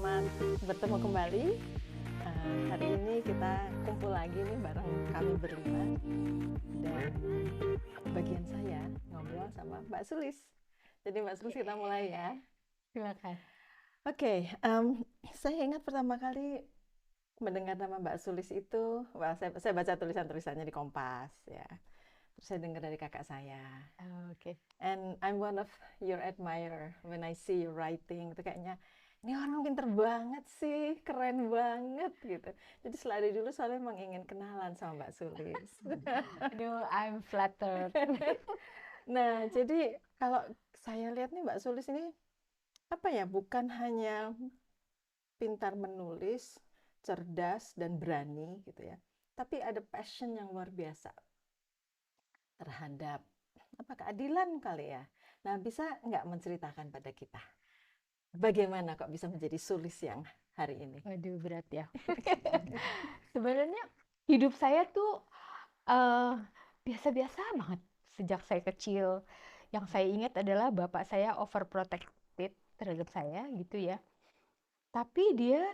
Selamat bertemu kembali. Hari ini kita kumpul lagi nih bareng kami berlima. Dan bagian saya ngobrol sama Mbak Sulis. Jadi Mbak Sulis kita mulai ya. Silakan. Oke, saya ingat pertama kali mendengar nama Mbak Sulis itu, saya baca tulisan-tulisannya di Kompas ya. Terus saya dengar dari kakak saya. Oke. And I'm one of your admirer when I see you writing. Itu kayaknya, ini orang pinter banget sih, keren banget gitu. Jadi dari dulu selalu emang ingin kenalan sama Mbak Sulis. Aduh, I'm flattered. Nah, jadi kalau saya lihat nih Mbak Sulis ini, apa ya, bukan hanya pintar menulis, cerdas dan berani gitu ya. Tapi ada passion yang luar biasa terhadap keadilan kali ya. Nah, bisa nggak menceritakan pada kita bagaimana kok bisa menjadi Sulis yang hari ini? Waduh, berat ya. Sebenarnya hidup saya tuh biasa-biasa banget sejak saya kecil. Yang saya ingat adalah bapak saya overprotected terhadap saya gitu ya. Tapi dia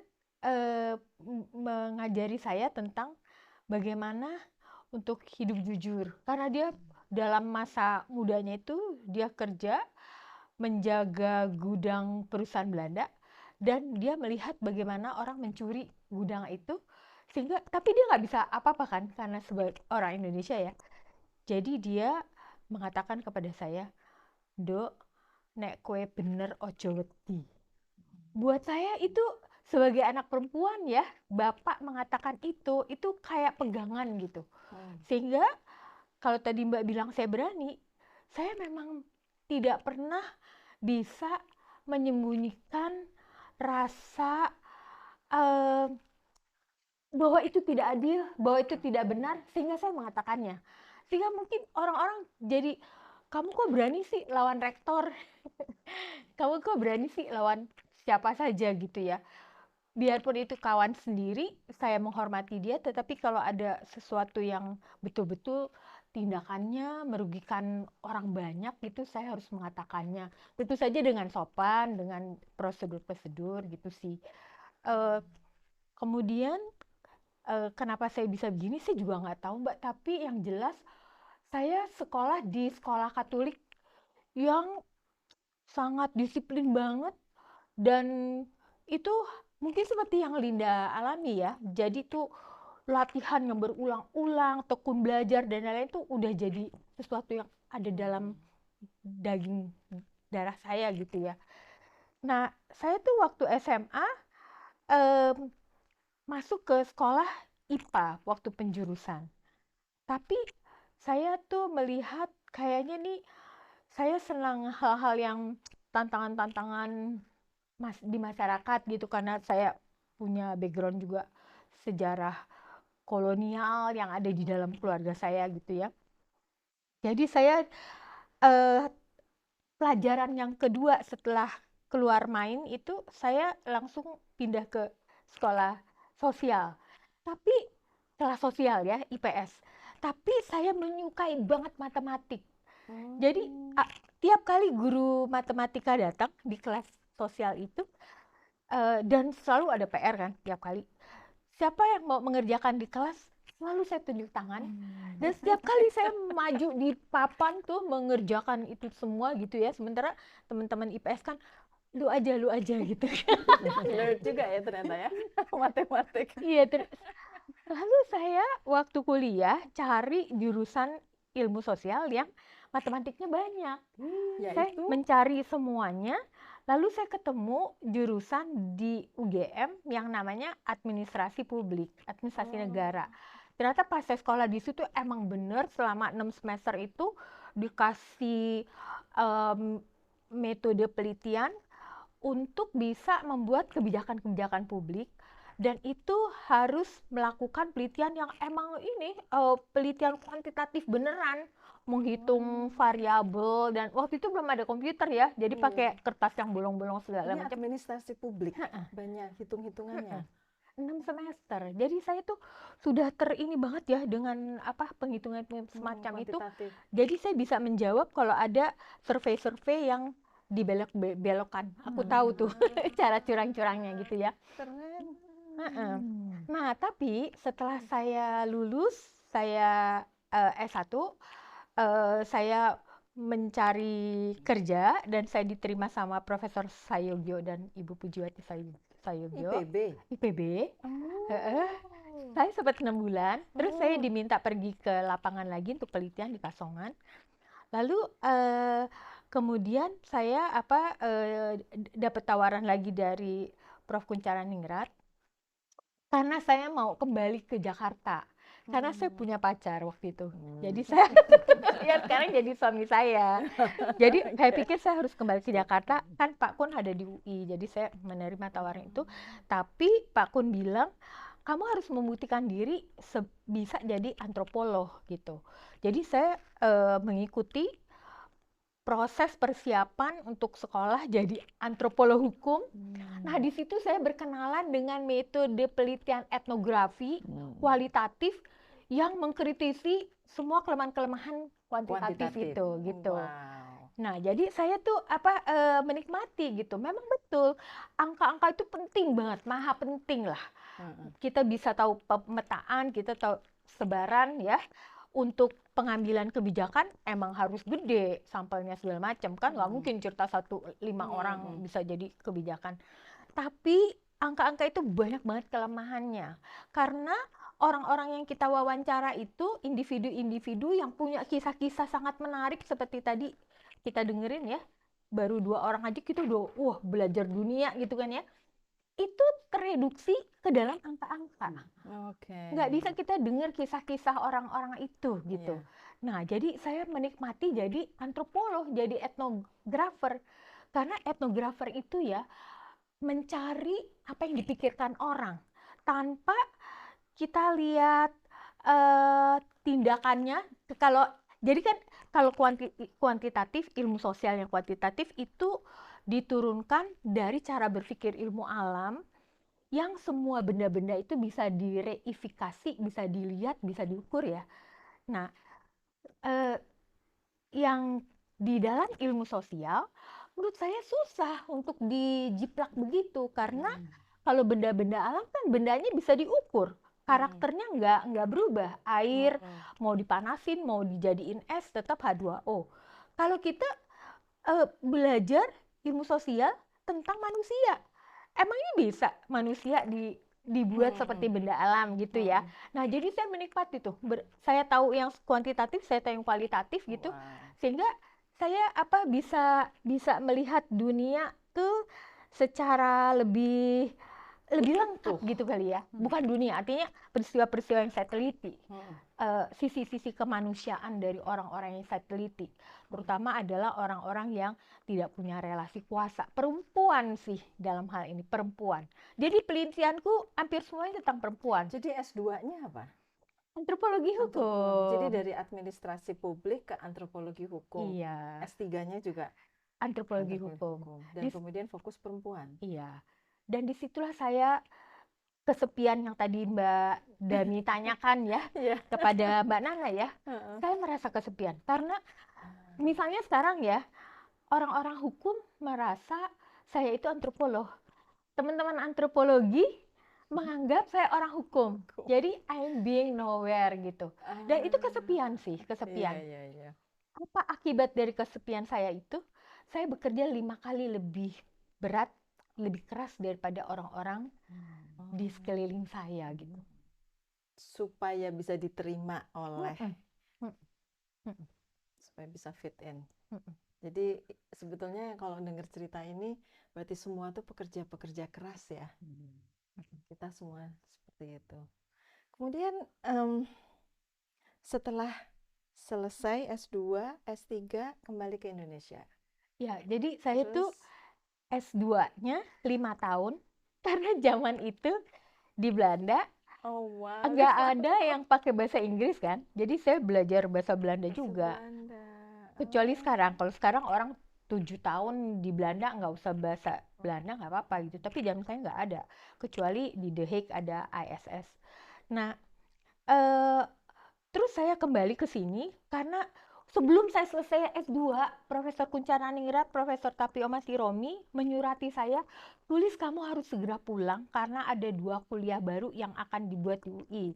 mengajari saya tentang bagaimana untuk hidup jujur. Karena dia dalam masa mudanya itu dia kerja menjaga gudang perusahaan Belanda dan dia melihat bagaimana orang mencuri gudang itu sehingga tapi dia nggak bisa apa-apa kan karena sebagai orang Indonesia ya. Jadi dia mengatakan kepada saya, "Dok, nek kue bener ojo wedi." Buat saya itu sebagai anak perempuan ya, bapak mengatakan itu kayak pegangan gitu. Sehingga kalau tadi Mbak bilang saya berani, saya memang tidak pernah bisa menyembunyikan rasa bahwa itu tidak adil, bahwa itu tidak benar, sehingga saya mengatakannya. Sehingga mungkin orang-orang jadi, kamu kok berani sih lawan rektor? Kamu kok berani sih lawan siapa saja gitu ya? Biarpun itu kawan sendiri, saya menghormati dia, tetapi kalau ada sesuatu yang betul-betul tindakannya merugikan orang banyak, itu saya harus mengatakannya. Tentu saja dengan sopan, dengan prosedur-prosedur gitu sih. Kemudian kenapa saya bisa begini, saya juga nggak tahu Mbak. Tapi yang jelas, saya sekolah di sekolah Katolik yang sangat disiplin banget, dan itu mungkin seperti yang Linda alami ya. Jadi tuh latihan yang berulang-ulang, tekun belajar dan lain-lain itu udah jadi sesuatu yang ada dalam daging darah saya gitu ya. Nah, saya tuh waktu SMA masuk ke sekolah IPA waktu penjurusan. Tapi saya tuh melihat kayaknya nih saya senang hal-hal yang tantangan-tantangan di masyarakat gitu, karena saya punya background juga sejarah kolonial yang ada di dalam keluarga saya gitu ya. Jadi saya pelajaran yang kedua setelah keluar main itu saya langsung pindah ke sekolah sosial. Tapi kelas sosial ya, IPS. Tapi saya menyukai banget matematik. Jadi tiap kali guru matematika datang di kelas sosial itu, dan selalu ada PR kan tiap kali. Siapa yang mau mengerjakan di kelas, selalu saya tunjuk tangan. Dan setiap kali saya maju di papan tuh mengerjakan itu semua gitu ya. Sementara teman-teman IPS kan, lu aja gitu. Nerd juga ya ternyata ya, matematik. Iya, lalu saya waktu kuliah cari jurusan ilmu sosial yang matematiknya banyak. Saya mencari semuanya, lalu saya ketemu jurusan di UGM yang namanya administrasi publik, administrasi negara. Ternyata pas saya sekolah di situ emang bener selama 6 semester itu dikasih metode penelitian untuk bisa membuat kebijakan-kebijakan publik, dan itu harus melakukan penelitian yang emang ini penelitian kuantitatif beneran, menghitung variabel, dan waktu itu belum ada komputer ya, jadi pakai kertas yang bolong-bolong segala macam. Administrasi publik, banyak hitung-hitungannya. 6 semester. Jadi saya tuh sudah terini banget ya dengan penghitungan semacam itu. Jadi saya bisa menjawab kalau ada survei-survei yang dibelok-belokkan. Aku tahu tuh cara curang-curangnya gitu ya. Keren. Heeh. Nah, tapi setelah saya lulus, saya S1, saya mencari kerja dan saya diterima sama Profesor Sayogyo dan Ibu Pujiwati Sayogyo, IPB. IPB. Heeh. Oh. Saya sempat 6 bulan, terus saya Oh. diminta pergi ke lapangan lagi untuk penelitian di Kasongan. Lalu kemudian saya dapat tawaran lagi dari Prof. Kuncharaningrat karena saya mau kembali ke Jakarta. Karena saya punya pacar waktu itu. Jadi saya ya sekarang jadi suami saya. Jadi saya pikir saya harus kembali ke Jakarta, kan Pak Kun ada di UI. Jadi saya menerima tawaran itu. Tapi Pak Kun bilang, kamu harus membuktikan diri bisa jadi antropolog gitu. Jadi saya mengikuti proses persiapan untuk sekolah jadi antropolog hukum. Nah, di situ saya berkenalan dengan metode penelitian etnografi kualitatif yang mengkritisi semua kelemahan-kelemahan kuantitatif itu gitu. Wow. Nah, jadi saya tuh menikmati gitu. Memang betul angka-angka itu penting banget, maha penting lah. Kita bisa tahu pemetaan, kita tahu sebaran ya. Untuk pengambilan kebijakan emang harus gede sampelnya segala macam kan, nggak mungkin cerita 5 orang bisa jadi kebijakan. Tapi angka-angka itu banyak banget kelemahannya karena orang-orang yang kita wawancara itu individu-individu yang punya kisah-kisah sangat menarik seperti tadi kita dengerin ya, baru 2 orang aja kita udah belajar dunia gitu kan ya. Itu tereduksi ke dalam angka-angka. Nggak bisa kita dengar kisah-kisah orang-orang itu gitu. Nah, jadi saya menikmati jadi antropolog, jadi etnografer. Karena etnografer itu ya mencari apa yang dipikirkan orang tanpa kita lihat tindakannya. Jadi kan kalau kuantitatif, ilmu sosial yang kuantitatif itu diturunkan dari cara berpikir ilmu alam yang semua benda-benda itu bisa direifikasi, bisa dilihat, bisa diukur ya. Nah, yang di dalam ilmu sosial menurut saya susah untuk dijiplak begitu karena kalau benda-benda alam kan bendanya bisa diukur, karakternya nggak berubah. Air mau dipanasin, mau dijadiin es tetap H2O. Kalau kita belajar ilmu sosial tentang manusia, emangnya bisa manusia dibuat seperti benda alam gitu ya. Nah, jadi saya menikmati tuh. Saya tahu yang kuantitatif, saya tahu yang kualitatif gitu. Sehingga saya bisa melihat dunia tuh secara lebih lengkap gitu kali ya. Bukan dunia, artinya peristiwa-peristiwa yang saya teliti. Sisi-sisi kemanusiaan dari orang-orang yang saya teliti. Terutama adalah orang-orang yang tidak punya relasi kuasa. Perempuan sih dalam hal ini, perempuan. Jadi penelitianku hampir semuanya tentang perempuan. Jadi S2-nya apa? Antropologi hukum. Jadi dari administrasi publik ke antropologi hukum. Iya. S3-nya juga antropologi hukum. Dan kemudian fokus perempuan. Iya. Dan disitulah saya kesepian yang tadi Mbak Dami tanyakan ya kepada Mbak Nana ya. Saya merasa kesepian karena misalnya sekarang ya orang-orang hukum merasa saya itu antropolog. Teman-teman antropologi menganggap saya orang hukum. Jadi I'm being nowhere gitu. Dan itu kesepian sih, kesepian. Apa akibat dari kesepian saya itu? Saya bekerja 5 kali lebih berat, lebih keras daripada orang-orang di sekeliling saya gitu. Supaya bisa diterima oleh, supaya bisa fit in. Jadi sebetulnya kalau dengar cerita ini, berarti semua tuh pekerja-pekerja keras ya. Kita semua seperti itu. Kemudian setelah selesai S2, S3 kembali ke Indonesia. Ya, jadi saya tuh S2-nya 5 tahun karena zaman itu di Belanda nggak ada yang pakai bahasa Inggris kan. Jadi saya belajar bahasa Belanda juga. Kecuali sekarang. Kalau sekarang orang 7 tahun di Belanda nggak usah bahasa Belanda nggak apa-apa gitu. Tapi zaman saya nggak ada. Kecuali di The Hague ada ISS. Nah, terus saya kembali ke sini karena Sebelum saya selesai S2, Profesor Kuncharaningrat, Profesor Tapio Masih-Romi menyurati saya, tulis kamu harus segera pulang karena ada 2 kuliah baru yang akan dibuat di UI.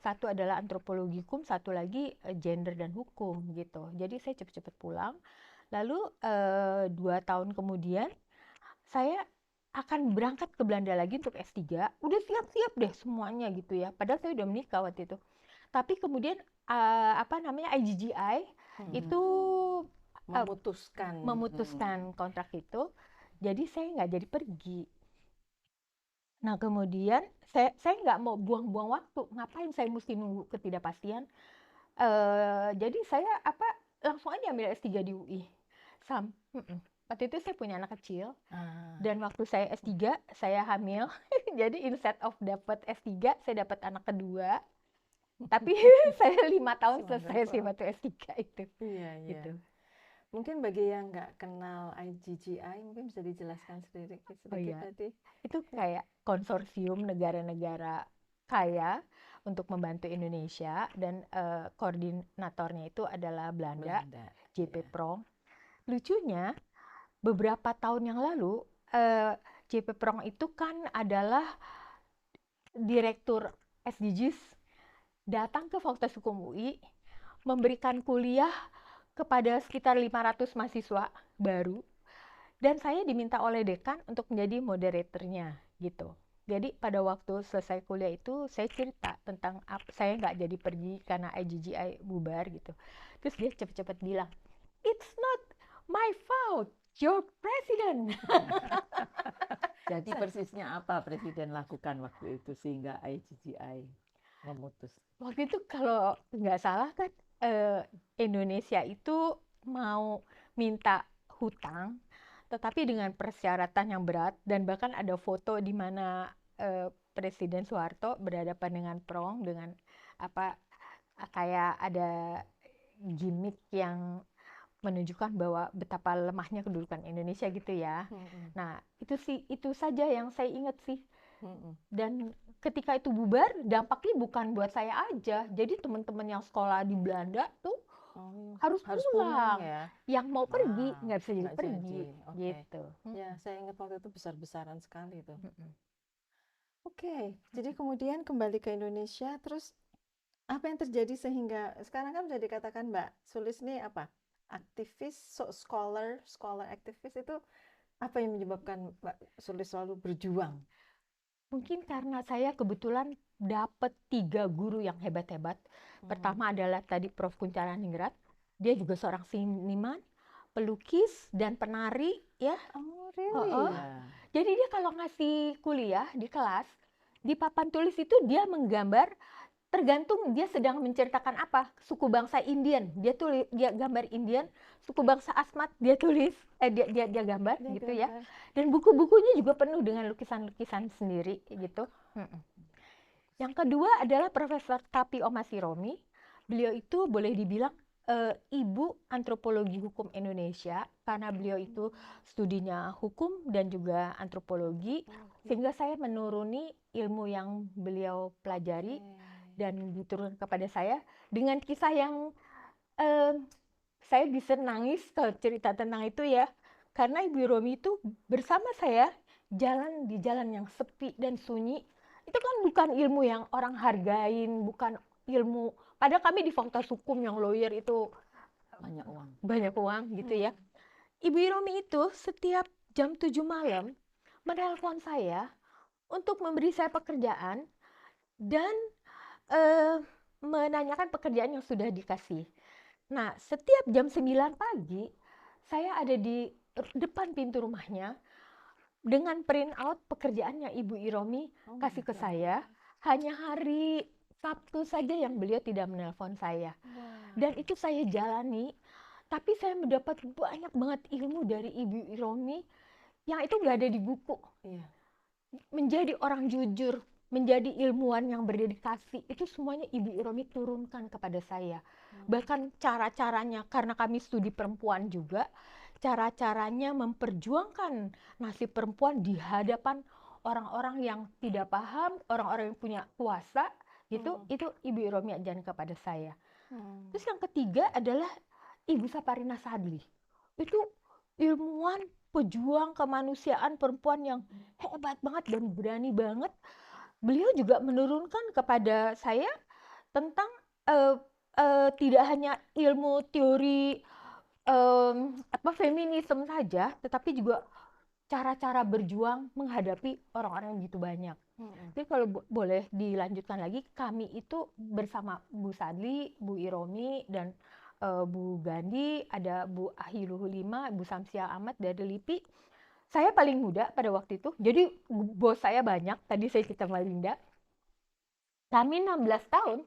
Satu adalah antropologi hukum, satu lagi gender dan hukum gitu. Jadi saya cepat-cepat pulang. Lalu 2 tahun kemudian saya akan berangkat ke Belanda lagi untuk S3. Udah siap-siap deh semuanya gitu ya. Padahal saya udah menikah waktu itu. Tapi kemudian IGGI itu memutuskan kontrak itu, jadi saya nggak jadi pergi. Nah kemudian saya nggak mau buang-buang waktu, ngapain saya mesti nunggu ketidakpastian. Jadi saya langsung aja ambil S3 di UI. Waktu itu saya punya anak kecil, dan waktu saya S3 saya hamil. Jadi instead of dapat S3 saya dapat anak kedua. Tapi saya 5 tahun selesai sih waktu S3 itu. Iya. Gitu. Mungkin bagi yang nggak kenal IGGI, mungkin bisa dijelaskan sedikit tadi. Itu kayak konsorsium negara-negara kaya untuk membantu Indonesia, dan koordinatornya itu adalah Belanda. JP Prong. Lucunya, beberapa tahun yang lalu, JP Prong itu kan adalah direktur SDGs, datang ke Fakultas Hukum UI, memberikan kuliah kepada sekitar 500 mahasiswa baru, dan saya diminta oleh dekan untuk menjadi moderatornya gitu. Jadi pada waktu selesai kuliah itu saya cerita tentang saya nggak jadi pergi karena IGGI bubar gitu. Terus dia cepat-cepat bilang, "It's not my fault, your president." Jadi persisnya apa presiden lakukan waktu itu sehingga IGGI memutus? Waktu itu kalau nggak salah kan Indonesia itu mau minta hutang, tetapi dengan persyaratan yang berat, dan bahkan ada foto di mana Presiden Soeharto berhadapan dengan Prong dengan kayak ada gimmick yang menunjukkan bahwa betapa lemahnya kedudukan Indonesia gitu ya. Nah itu saja yang saya ingat sih. Dan ketika itu bubar, dampaknya bukan buat saya aja. Jadi teman-teman yang sekolah di Belanda tuh harus pulang ya. Yang mau pergi nggak bisa jadi pergi. Gitu. Ya, saya ingat waktu itu besar-besaran sekali tuh. Jadi kemudian kembali ke Indonesia, terus apa yang terjadi sehingga sekarang kan bisa dikatakan Mbak Sulis nih aktivis, scholar aktivis, itu apa yang menyebabkan Mbak Sulis selalu berjuang? Mungkin karena saya kebetulan dapat 3 guru yang hebat-hebat. Pertama adalah tadi Prof. Kuncharaningrat. Dia juga seorang seniman, pelukis, dan penari ya. Oh, really? Jadi dia kalau ngasih kuliah di kelas, di papan tulis itu dia menggambar, tergantung dia sedang menceritakan apa. Suku bangsa Indian, dia gambar Indian. Suku bangsa Asmat, dia tulis, dia gambar gitu ya. Dan buku-bukunya juga penuh dengan lukisan-lukisan sendiri gitu. Yang kedua adalah Profesor Tapio Masih-Romi. Beliau itu boleh dibilang ibu antropologi hukum Indonesia, karena beliau itu studinya hukum dan juga antropologi, sehingga saya menuruni ilmu yang beliau pelajari dan diturunkan kepada saya dengan kisah yang saya bisa nangis kalau cerita tentang itu ya, karena Ibu Romi itu bersama saya jalan di jalan yang sepi dan sunyi. Itu kan bukan ilmu yang orang hargain, bukan ilmu. Padahal kami di Fakultas Hukum yang lawyer itu banyak uang gitu ya. Ibu Romi itu setiap jam 7 malam menelpon saya untuk memberi saya pekerjaan dan menanyakan pekerjaan yang sudah dikasih. Nah, setiap jam 9 pagi saya ada di depan pintu rumahnya dengan print out pekerjaan yang Ibu Iromi kasih ke saya. Hanya hari Sabtu saja yang beliau tidak menelpon saya. Dan itu saya jalani, tapi saya mendapat banyak banget ilmu dari Ibu Iromi yang itu nggak ada di buku. Menjadi orang jujur, menjadi ilmuwan yang berdedikasi, itu semuanya Ibu Iromi turunkan kepada saya. Bahkan cara-caranya, karena kami studi perempuan juga, cara-caranya memperjuangkan nasib perempuan di hadapan orang-orang yang tidak paham, orang-orang yang punya kuasa, gitu, itu Ibu Iromi ajarkan kepada saya. Terus yang ketiga adalah Ibu Saparina Sadli. Itu ilmuwan, pejuang kemanusiaan perempuan yang hebat banget dan berani banget. Beliau juga menurunkan kepada saya tentang tidak hanya ilmu teori feminisme saja, tetapi juga cara-cara berjuang menghadapi orang-orang yang begitu banyak. Jadi kalau boleh dilanjutkan lagi, kami itu bersama Bu Sadli, Bu Iromi, dan Bu Gandhi, ada Bu Ahiluhulima, Bu Samsia Ahmad dari LIPI. Saya paling muda pada waktu itu, jadi bos saya banyak, tadi saya cerita sama Linda. Kami 16 tahun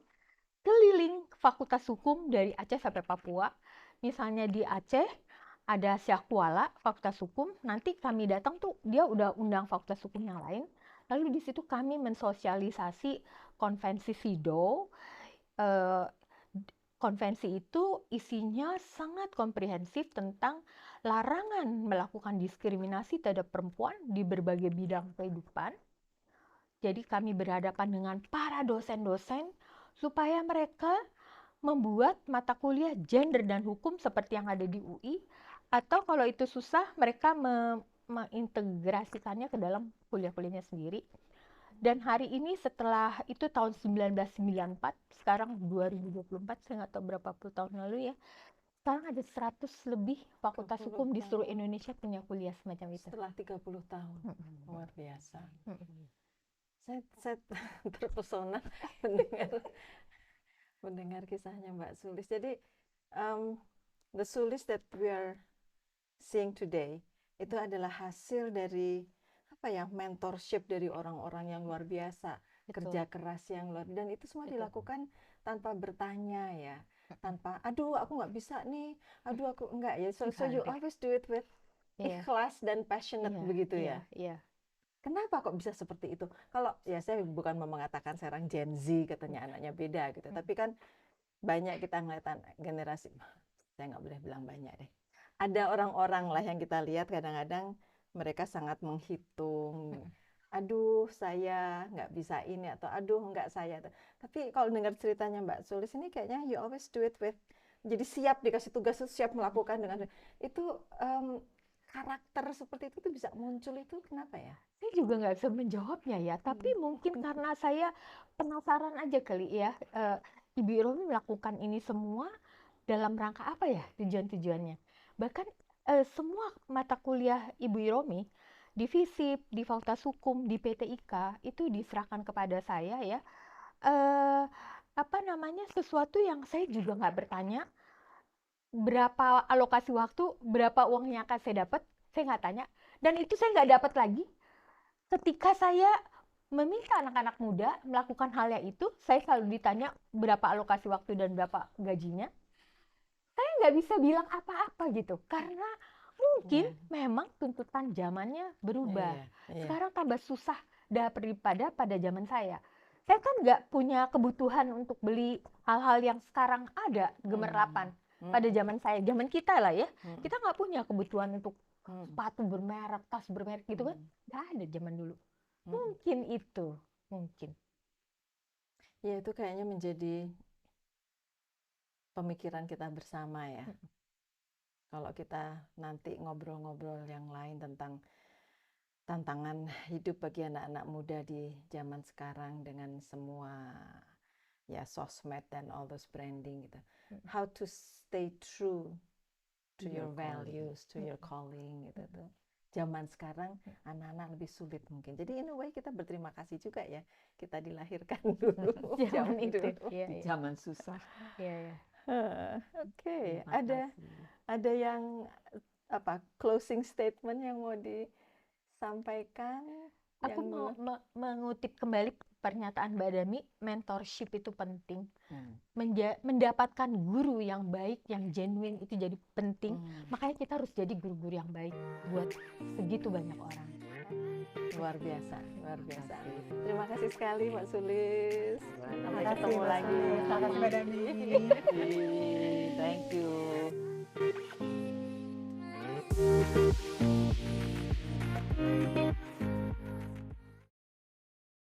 keliling Fakultas Hukum dari Aceh sampai Papua. Misalnya di Aceh ada Syah Kuala, Fakultas Hukum, nanti kami datang tuh dia udah undang Fakultas Hukum yang lain. Lalu di situ kami mensosialisasi konvensi SIDO. Konvensi itu isinya sangat komprehensif tentang larangan melakukan diskriminasi terhadap perempuan di berbagai bidang kehidupan. Jadi kami berhadapan dengan para dosen-dosen supaya mereka membuat mata kuliah gender dan hukum seperti yang ada di UI, atau kalau itu susah mereka mengintegrasikannya ke dalam kuliah-kuliahnya sendiri. Dan hari ini setelah itu tahun 1994, sekarang 2024, saya nggak tahu berapa puluh tahun lalu ya, sekarang ada 100 lebih fakultas hukum di seluruh Indonesia punya kuliah semacam itu. Setelah 30 tahun, luar biasa. Saya terpesona mendengar kisahnya Mbak Sulis. Jadi the Sulis that we are seeing today itu adalah hasil dari mentorship dari orang-orang yang luar biasa, kerja keras yang luar, dan itu semua dilakukan tanpa bertanya ya, tanpa aduh aku nggak bisa nih, aduh aku enggak ya, so you always do it with ikhlas dan passionate begitu ya. Kenapa kok bisa seperti itu? Kalau ya saya bukan mau mengatakan sekarang Gen Z katanya anaknya beda gitu, tapi kan banyak kita ngeliat generasi, saya nggak boleh bilang banyak deh. Ada orang-orang lah yang kita lihat kadang-kadang mereka sangat menghitung, aduh saya nggak bisa ini, atau aduh nggak saya. Tapi kalau dengar ceritanya Mbak Sulis ini kayaknya you always do it with, jadi siap dikasih tugas itu siap melakukan dengan itu. Karakter seperti itu tuh bisa muncul itu kenapa ya? Saya juga nggak bisa menjawabnya ya, tapi mungkin karena saya penasaran aja kali ya. Ibu Iromi melakukan ini semua dalam rangka apa ya tujuan-tujuannya? Bahkan semua mata kuliah Ibu Iromi di FISIP, di Fakultas Hukum, di PTIK itu diserahkan kepada saya ya. Sesuatu yang saya juga nggak bertanya berapa alokasi waktu, berapa uang yang akan saya dapat, saya nggak tanya. Dan itu saya nggak dapat lagi ketika saya meminta anak-anak muda melakukan hal yang itu. Saya selalu ditanya berapa alokasi waktu dan berapa gajinya. Saya nggak bisa bilang apa-apa gitu, karena mungkin memang tuntutan zamannya berubah. Sekarang tambah susah daripada pada zaman saya. Saya kan nggak punya kebutuhan untuk beli hal-hal yang sekarang ada gemerlapan. Pada zaman saya, zaman kita lah ya, kita nggak punya kebutuhan untuk sepatu bermerek, tas bermerek gitu kan, nggak ada zaman dulu. Mungkin itu, mungkin. Ya itu kayaknya menjadi pemikiran kita bersama ya. Kalau kita nanti ngobrol-ngobrol yang lain tentang tantangan hidup bagi anak-anak muda di zaman sekarang dengan semua ya sosmed dan all those branding gitu. How to stay true to your values, to your calling gitu tuh. Zaman sekarang anak-anak lebih sulit mungkin. Jadi in a way kita berterima kasih juga ya kita dilahirkan dulu zaman itu. Zaman susah. Oke, ada yang closing statement yang mau disampaikan? Aku mau mengutip kembali pernyataan Mbak Dami, mentorship itu penting. Mendapatkan guru yang baik, yang genuine itu jadi penting. Makanya kita harus jadi guru-guru yang baik buat segitu banyak orang. Luar biasa, luar biasa. Terima kasih sekali Mbak Sulis. Sampai ketemu lagi. Terima kasih Mbak Dami. Thank you.